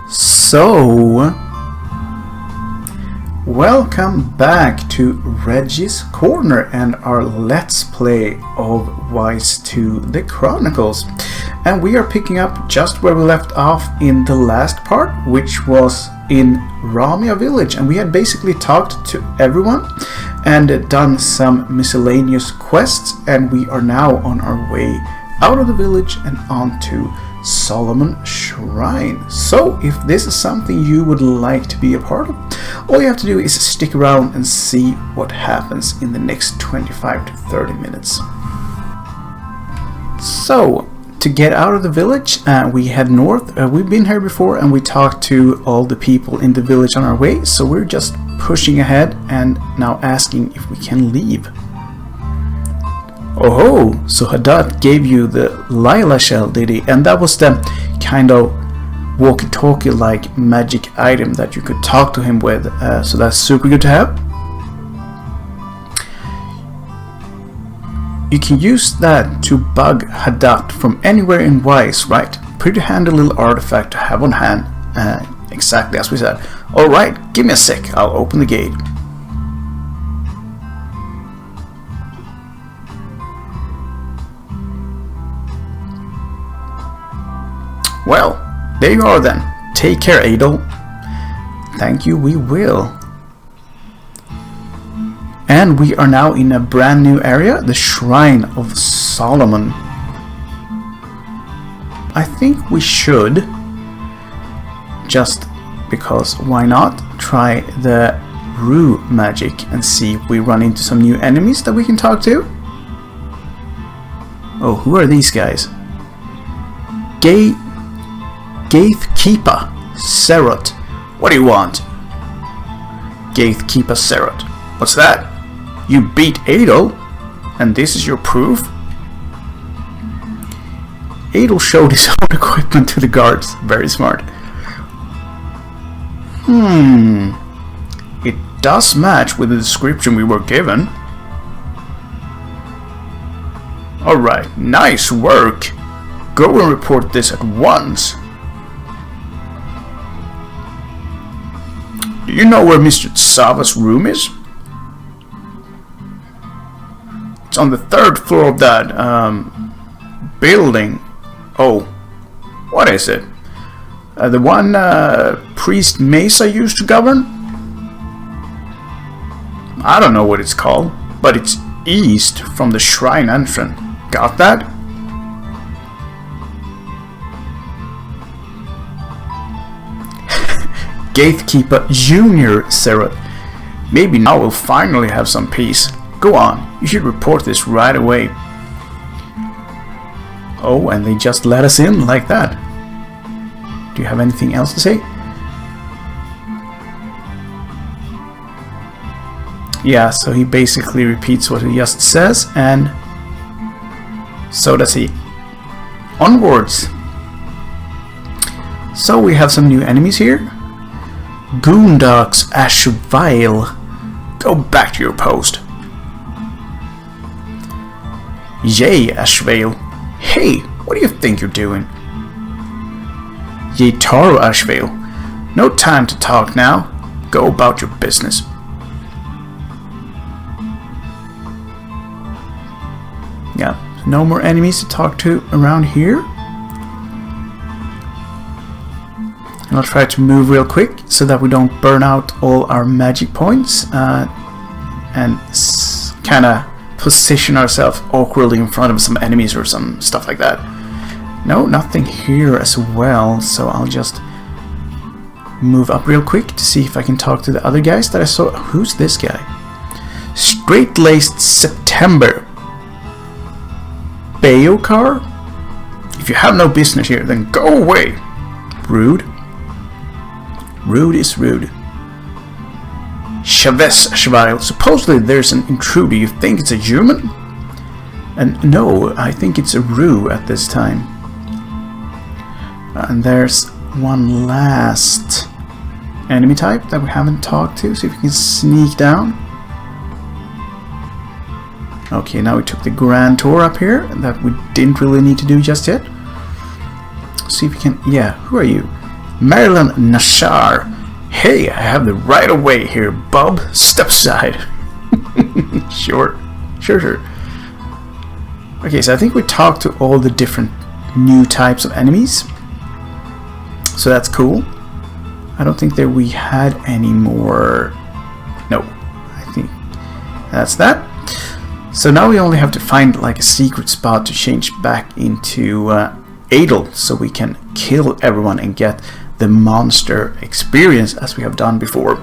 So, welcome back to Reggiez Corner and our Let's Play of Ys II the Chronicles. And we are picking up just where we left off in the last part, which was in Ramia village. And we had basically talked to everyone and done some miscellaneous quests. And we are now on our way out of the village and onto Solomon Shrine. So if this is something you would like to be a part of, all you have to do is stick around and see what happens in the next 25 to 30 minutes. So to get out of the village, we head north. We've been here before and we talked to all the people in the village on our way, so we're just pushing ahead and now asking if we can leave. Oh, so Hadad gave you the Lila shell, did he? And that was the kind of walkie-talkie like magic item that you could talk to him with, so that's super good to have. You can use that to bug Hadad from anywhere in Ys, right? Pretty handy little artifact to have on hand, exactly as we said. Alright, give me a sec, I'll open the gate. Well, there you are then. Take care, Adel. Thank you, we will. And we are now in a brand new area, the Shrine of Solomon. I think we should, just because why not, try the Rue magic and see if we run into some new enemies that we can talk to. Oh, who are these guys? Gatekeeper Serot. What do you want? Gatekeeper Serot. What's that? You beat Adel? And this is your proof? Adel showed his own equipment to the guards. Very smart. It does match with the description we were given. Alright, nice work. Go and report this at once. Do you know where Mr. Sava's room is? It's on the 3rd floor of that building. Oh, what is it? The one Priest Mesa used to govern? I don't know what it's called, but it's east from the shrine entrance. Got that? Gatekeeper Junior Serot. Maybe now we'll finally have some peace. Go on, you should report this right away. Oh, and they just let us in like that. Do you have anything else to say? Yeah, so he basically repeats what he just says, and so does he. Onwards. So we have some new enemies here. Goondocks Ashveil. Go back to your post. Yay, Ashveil. Hey, what do you think you're doing? Yay, Taro Ashveil. No time to talk now. Go about your business. Yeah, no more enemies to talk to around here. I'll try to move real quick so that we don't burn out all our magic points and kind of position ourselves awkwardly in front of some enemies or some stuff like that. No, nothing here as well, so I'll just move up real quick to see if I can talk to the other guys that I saw. Who's this guy? Straight-laced September. Boacar? If you have no business here, then go away. Rude. Rude is rude. Ashveil. Supposedly there's an intruder. You think it's a human? And no, I think it's a Rue at this time. And there's one last enemy type that we haven't talked to. See if we can sneak down. Okay, now we took the grand tour up here that we didn't really need to do just yet. See if we can... Yeah, who are you? Marilyn Nashzar. Hey, I have the right of way here, bub. Step aside. Sure. Okay, so I think we talked to all the different new types of enemies. So that's cool. I don't think that we had any more. No, I think that's that. So now we only have to find like a secret spot to change back into Adel, so we can kill everyone and get the monster experience as we have done before.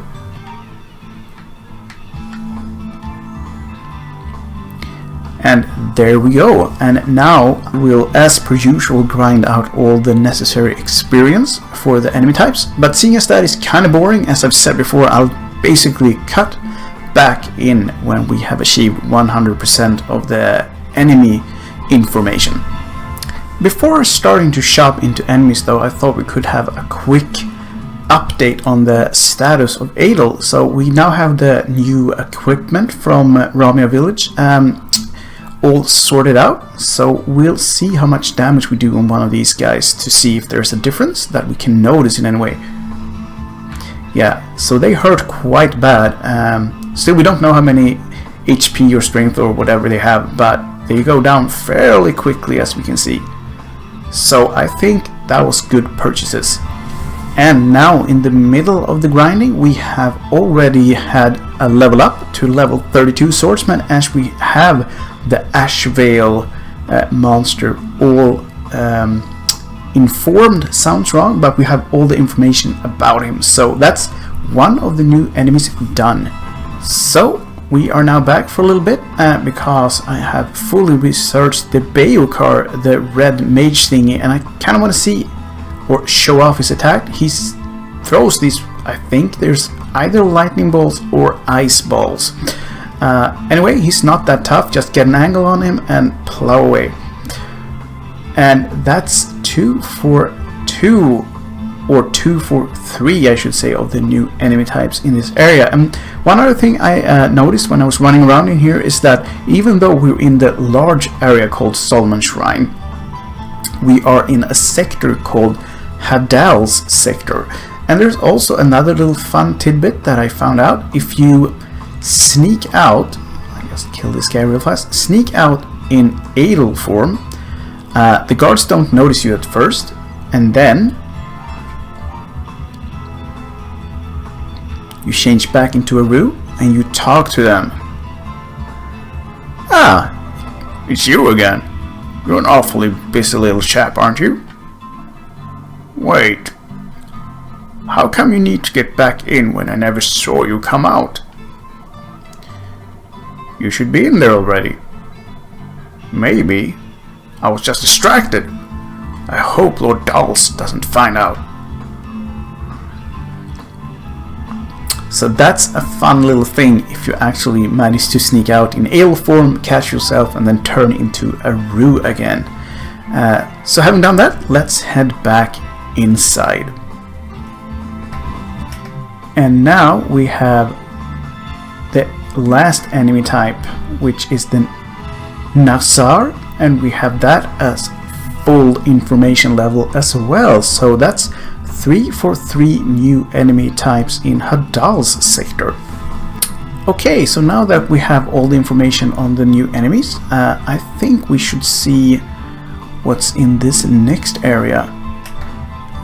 And there we go. And now we'll, as per usual, grind out all the necessary experience for the enemy types. But seeing as that is kind of boring, as I've said before, I'll basically cut back in when we have achieved 100% of the enemy information. Before starting to shop into enemies though, I thought we could have a quick update on the status of Adel. So we now have the new equipment from Ramia village all sorted out, so we'll see how much damage we do on one of these guys to see if there's a difference that we can notice in any way. Yeah, so they hurt quite bad. Still, we don't know how many HP or strength or whatever they have, but they go down fairly quickly, as we can see. So I think that was good purchases. And now in the middle of the grinding, we have already had a level up to level 32 swordsman, as we have the Ashveil monster all informed. Sounds wrong, but we have all the information about him. So that's one of the new enemies done. So we are now back for a little bit because I have fully researched the Boacar, the red mage thingy, and I kind of want to see or show off his attack. He throws these, I think there's either lightning bolts or ice balls. Anyway, he's not that tough. Just get an angle on him and plow away. And that's 2 for 2, or 2 for 3, I should say, of the new enemy types in this area. And one other thing I noticed when I was running around in here is that even though we're in the large area called Solomon's Shrine, we are in a sector called Hadal's sector. And there's also another little fun tidbit that I found out. If you sneak out, I just kill this guy real fast, sneak out in Adel form, the guards don't notice you at first, and then you change back into a Roo and you talk to them. Ah, it's you again. You're an awfully busy little chap, aren't you? Wait, how come you need to get back in when I never saw you come out? You should be in there already. Maybe. I was just distracted. I hope Lord Dulce doesn't find out. So that's a fun little thing if you actually manage to sneak out in ale form, catch yourself, and then turn into a Roo again. So having done that, let's head back inside. And now we have the last enemy type, which is the Nashzar, and we have that as full information level as well. So that's 3 for 3 new enemy types in Hadal's sector. Okay, so now that we have all the information on the new enemies, I think we should see what's in this next area.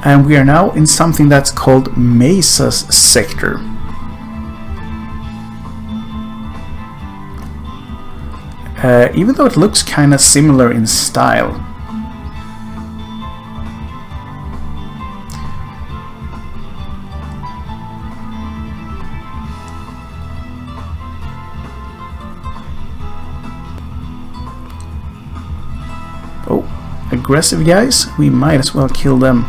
And we are now in something that's called Mesa's sector. Even though it looks kind of similar in style. Oh, aggressive guys, we might as well kill them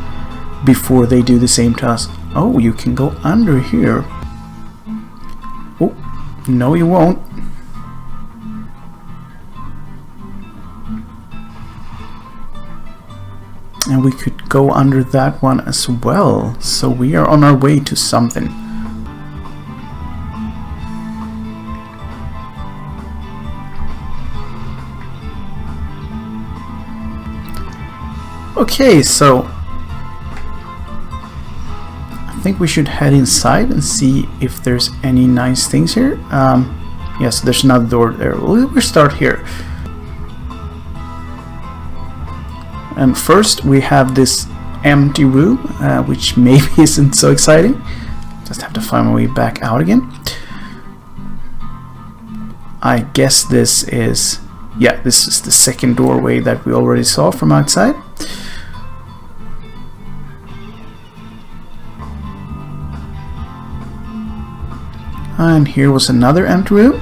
before they do the same to us. Oh, you can go under here. Oh, no you won't. And we could go under that one as well. So we are on our way to something. Okay, so think we should head inside and see if there's any nice things here. Yes, there's another door there. We'll start here. And first we have this empty room, which maybe isn't so exciting. Just have to find my way back out again. I guess this is... yeah, this is the second doorway that we already saw from outside. And here was another empty room.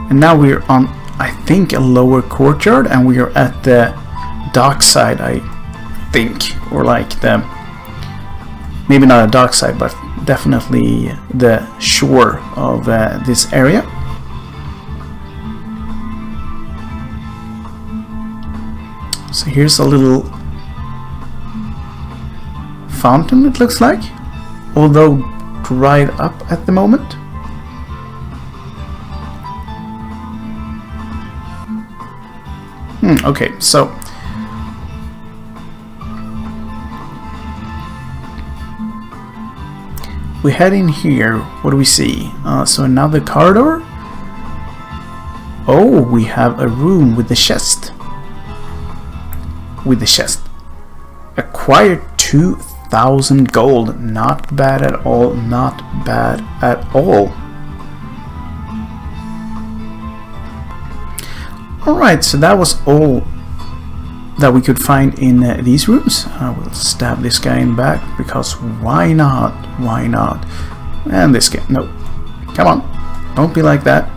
And now we're on, I think, a lower courtyard, and we are at the dock side, I think. Or like the... maybe not a dock side, but definitely the shore of this area. So here's a little fountain, it looks like, although dried up at the moment. Okay, so we head in here. What do we see? So another corridor. Oh, we have a room with the chest. With the chest. Acquired 2,000 gold. Not bad at all. Not bad at all. Alright, so that was all that we could find in these rooms. I will stab this guy in the back, because why not? Why not? And this guy. No. Come on. Don't be like that.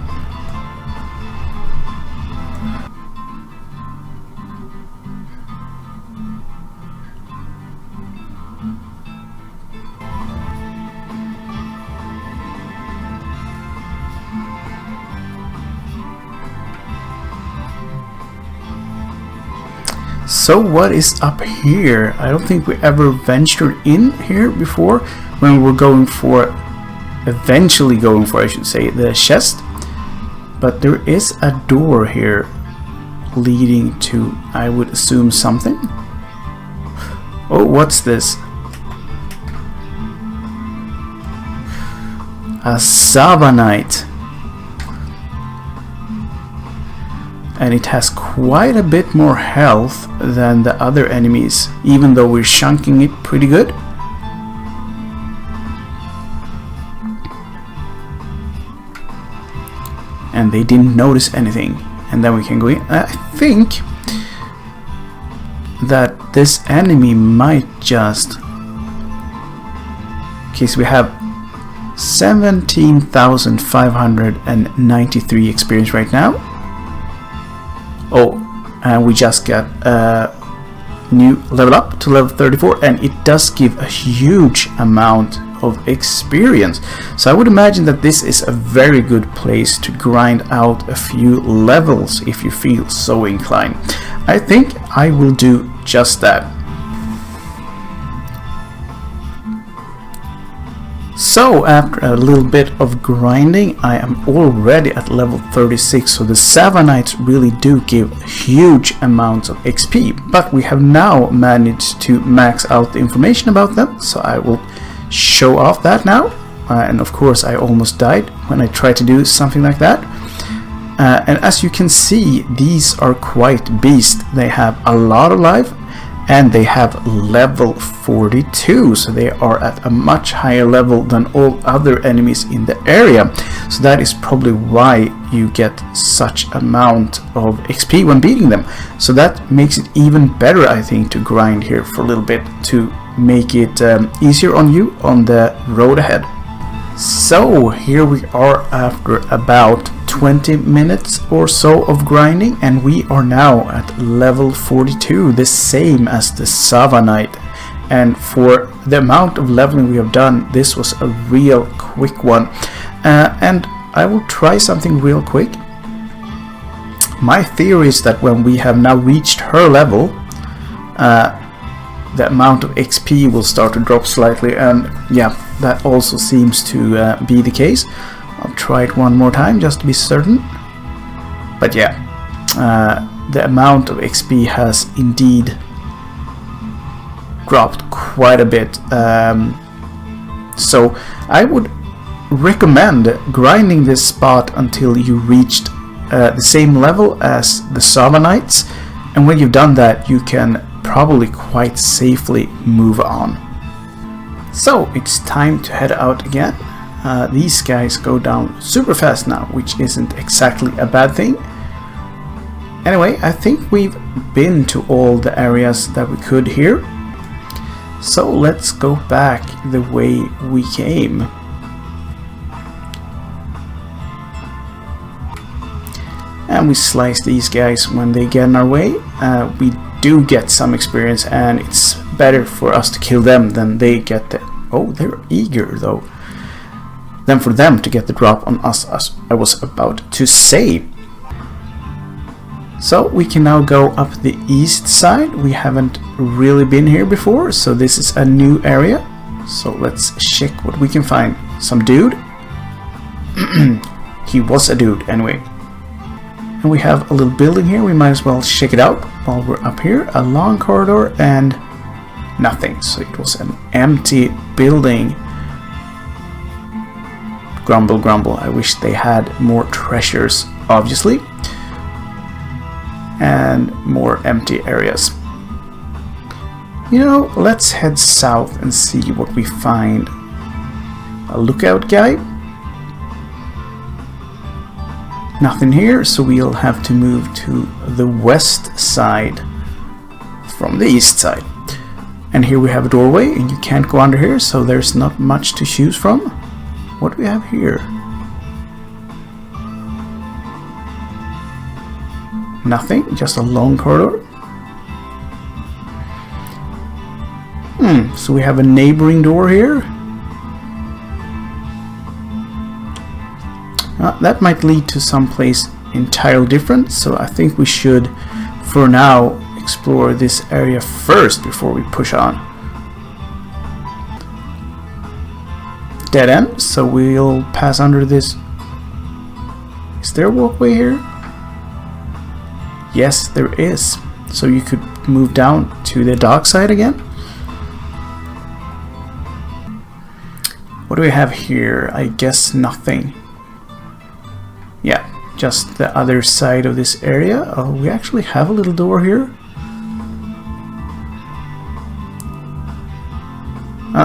So what is up here? I don't think we ever ventured in here before, when we were going for, eventually going for, I should say, the chest. But there is a door here leading to, I would assume, something. Oh, what's this? A Zavanite. And it has quite a bit more health than the other enemies, even though we're chunking it pretty good. And they didn't notice anything. And then we can go in. I think that this enemy might just... okay, so we have 17,593 experience right now. Oh, and we just got a new level up to level 34, and it does give a huge amount of experience. So I would imagine that this is a very good place to grind out a few levels if you feel so inclined. I think I will do just that. So after a little bit of grinding, I am already at level 36, so the Zavanites really do give huge amounts of XP, but we have now managed to max out the information about them, so I will show off that now. And of course I almost died when I tried to do something like that. And as you can see, these are quite beasts. They have a lot of life, and they have level 42, so they are at a much higher level than all other enemies in the area. So that is probably why you get such amount of XP when beating them. So that makes it even better, I think, to grind here for a little bit to make it easier on you on the road ahead. So here we are after about 20 minutes or so of grinding, and we are now at level 42, the same as the Zavanite. And for the amount of leveling we have done, this was a real quick one. And I will try something real quick. My theory is that when we have now reached her level, the amount of XP will start to drop slightly, and yeah, that also seems to be the case. I'll try it one more time just to be certain. But yeah, the amount of XP has indeed dropped quite a bit. So I would recommend grinding this spot until you reached the same level as the Zavanites, and when you've done that you can probably quite safely move on. So it's time to head out again. These guys go down super fast now, which isn't exactly a bad thing. Anyway, I think we've been to all the areas that we could here. So let's go back the way we came. And we slice these guys when they get in our way. We do get some experience, and it's better for us to kill them than they get the... Oh, they're eager though. Than for them to get the drop on us, as I was about to say. So we can now go up the east side. We haven't really been here before, so this is a new area. So let's check what we can find. Some dude. He was a dude anyway. And we have a little building here. We might as well check it out while we're up here. A long corridor and nothing. So it was an empty building. Grumble, grumble. I wish they had more treasures, obviously. And more empty areas. You know, let's head south and see what we find. A lookout guy. Nothing here, so we'll have to move to the west side from the east side. And here we have a doorway, and you can't go under here, so there's not much to choose from. What do we have here? Nothing, just a long corridor. So we have a neighboring door here. That might lead to someplace entirely different, so I think we should, for now, explore this area first before we push on. Dead end, so we'll pass under this. Is there a walkway here? Yes, there is. So you could move down to the dock side again. What do we have here? I guess nothing. Yeah, just the other side of this area. Oh, we actually have a little door here.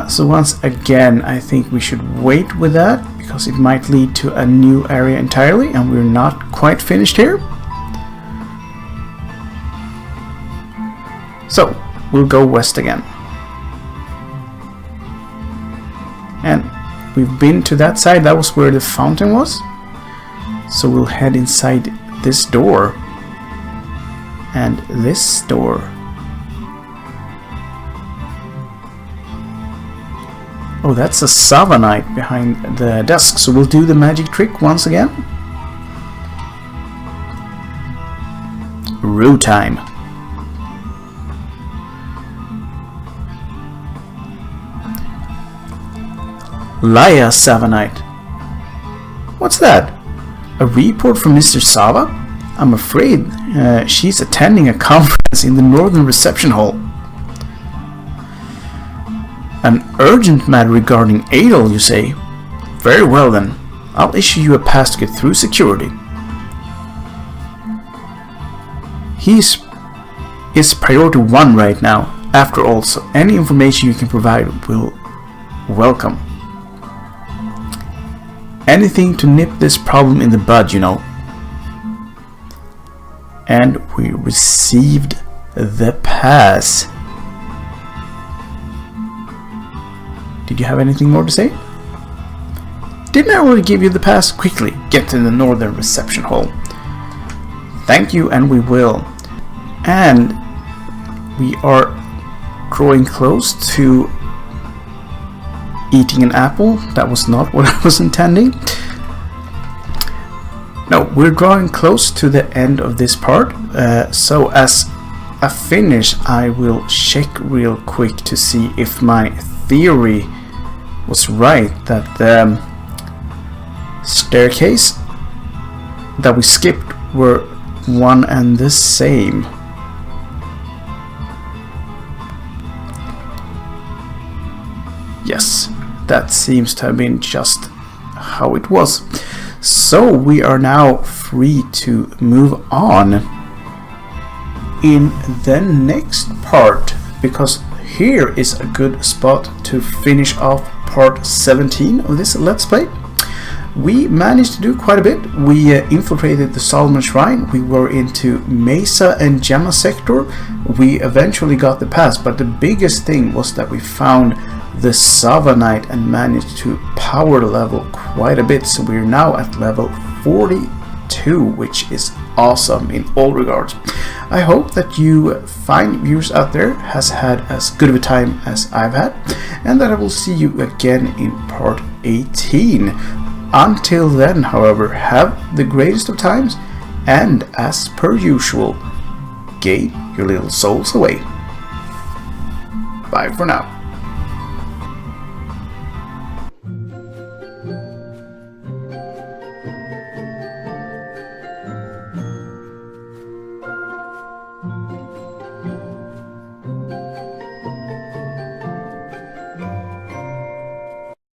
So once again, I think we should wait with that, because it might lead to a new area entirely, and we're not quite finished here. So, we'll go west again. And we've been to that side. That was where the fountain was. So we'll head inside this door. And this door. Oh, that's a Zavanite behind the desk. So we'll do the magic trick once again. Rue time. Laya Zavanite. What's that? A report from Mr. Zava? I'm afraid she's attending a conference in the Northern Reception Hall. An urgent matter regarding Adel, you say? Very well then. I'll issue you a pass to get through security. He's priority 1 right now. After all, so any information you can provide will welcome. Anything to nip this problem in the bud, you know. And we received the pass. Did you have anything more to say? Didn't I already give you the pass? Quickly, get to the Northern Reception Hall. Thank you, and we will. And we are drawing close to eating an apple. That was not what I was intending. No, we're drawing close to the end of this part. So as a finish, I will check real quick to see if my theory was right, that the staircase that we skipped were one and the same. Yes, that seems to have been just how it was. So we are now free to move on in the next part, because here is a good spot to finish off part 17 of this Let's Play. We managed to do quite a bit. We infiltrated the Solomon Shrine, we were into Mesa and Gemma sector, we eventually got the pass, but the biggest thing was that we found the Zavanite and managed to power level quite a bit, so we're now at level 42, which is awesome in all regards. I hope that you fine viewers out there has had as good of a time as I've had, and that I will see you again in part 18. Until then, however, have the greatest of times, and as per usual, game your little souls away. Bye for now.